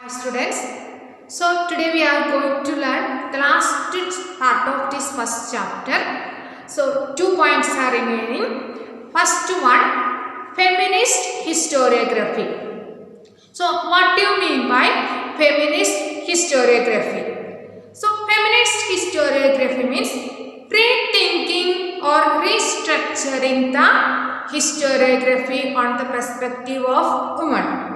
Hi students, so today we are going to learn the last part of this first chapter. So 2 points are remaining. First one, feminist historiography. So what do you mean by feminist historiography? So feminist historiography means rethinking or restructuring the historiography on the perspective of women.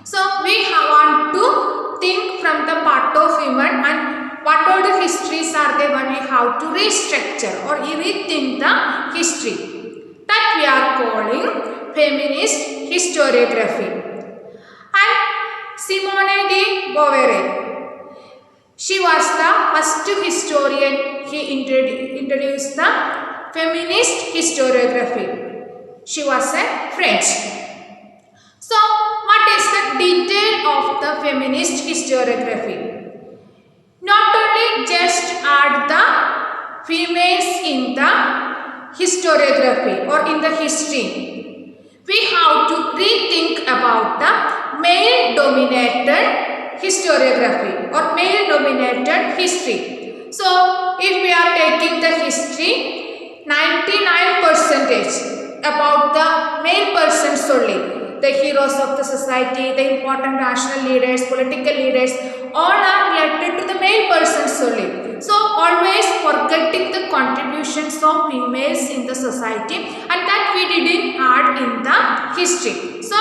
So we want to think from the part of women and what all the histories are there when we have to restructure or rethink the history. That we are calling feminist historiography. And Simone de Beauvoir, she was the first historian. He introduced the feminist historiography. She was a French. So, what is the detail of the feminist historiography? Not only just add the females in the historiography or in the history, we have to rethink about the male-dominated historiography or male-dominated history. So, if we are taking the history, 99% about the male persons only. The heroes of the society, the important national leaders, political leaders, all are related to the male persons only. So always forgetting the contributions of females in the society, and that we didn't add in the history. So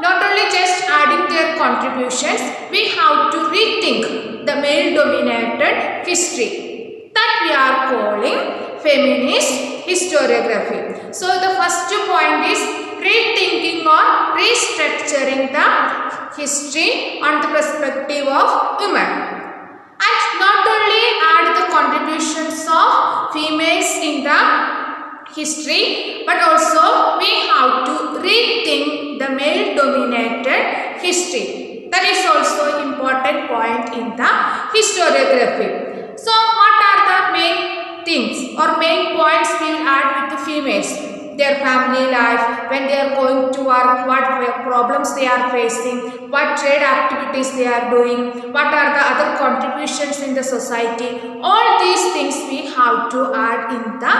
not only just adding their contributions, we have to rethink the male dominated history. That we are calling feminist historiography. So the first point is rethinking or restructuring the history on the perspective of women. And not only add the contributions of females in the history, but also we have to rethink the male dominated history. That is also important point in the historiography. So what are the main things or main points we will add with the females? Their family life, when they are going to work, what problems they are facing, what trade activities they are doing, what are the other contributions in the society. All these things we have to add in the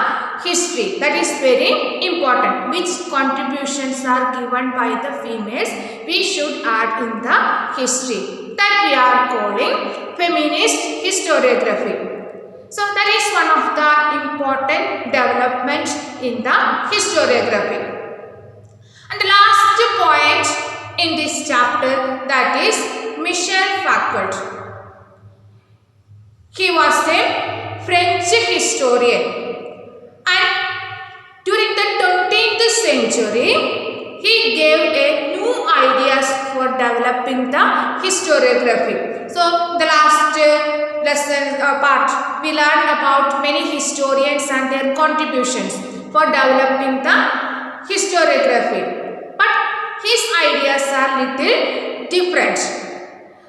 history. That is very important. Which contributions are given by the females, we should add in the history. That we are calling feminist historiography. So that is one of the important developments in the historiography. And the last point in this chapter, that is Michel Foucault. He was a French historian, and during the 20th century, he gave a new ideas for developing the historiography. So the last lesson part, we learned about many historians and their contributions for developing the historiography. But his ideas are little different.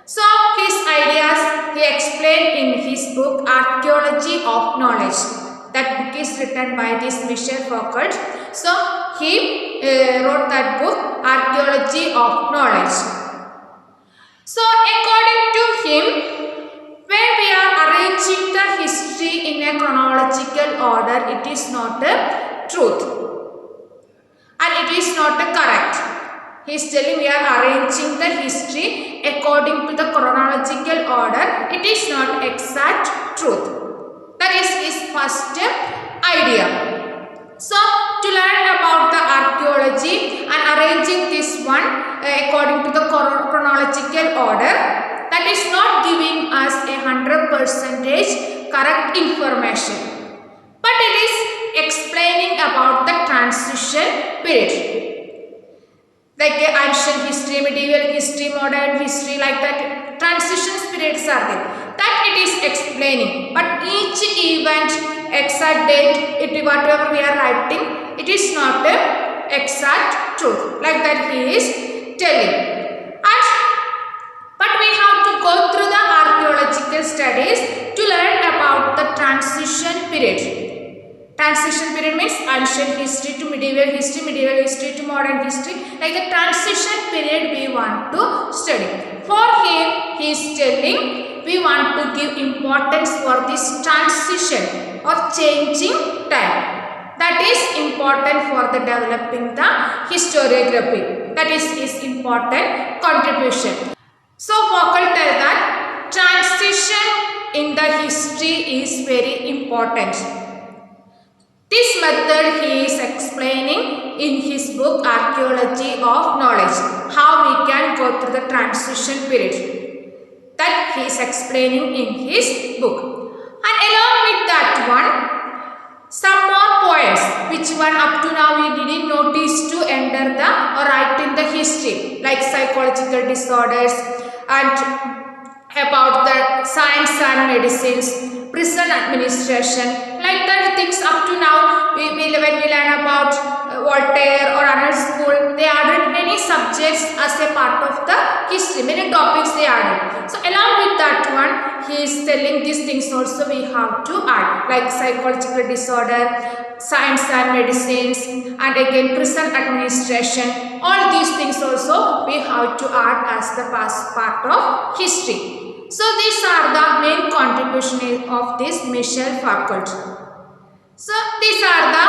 So his ideas he explained in his book Archaeology of Knowledge. That book is written by this Michel Foucault. So he wrote that book Archaeology of Knowledge. So according to him, when we are arranging the history in a chronological order, it is not a truth and it is not a correct. He is telling we are arranging the history according to the chronological order. It is not exact truth. That is his first idea. So to learn about the archaeology and arranging this one according to the chronological order, that is not giving us 100% correct information, but it is explaining about the transition period, like ancient history, medieval history, modern history, like that transition periods are there, that it is explaining. But each event, exact date, whatever we are writing, it is not the exact truth, like that he is telling. But we have to go through the archaeological studies to learn about the transition period. Transition period means ancient history to medieval history to modern history. Like the transition period we want to study. For him, he is telling we want to give importance for this transition or changing time. That is important for the developing the historiography. That is his important contribution. So Vogel tell that transition in the history is very important. This method he is explaining in his book Archaeology of Knowledge, how we can go through the transition period. That he is explaining in his book. And along with that one, some more points which one up to now we didn't notice to enter the or write in the history, like psychological disorders and about the science and medicines, prison administration, like that things up to now when we learn about Voltaire or another school, they added many subjects as a part of the history, many topics they added. So along with that one, he is telling these things also we have to add, like psychological disorder, science and medicines, and again prison administration. All these things also we have to add as the past part of history. So these are the main contributions of this Michel Foucault. So these are the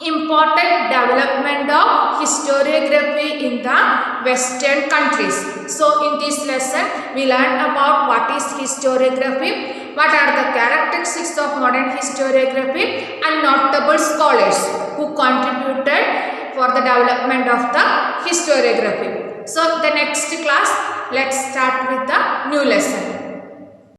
important development of historiography in the Western countries. So in this lesson we learned about what is historiography, what are the characteristics of modern historiography, and notable scholars who contributed for the development of the historiography. So the next class, let's start with the new lesson.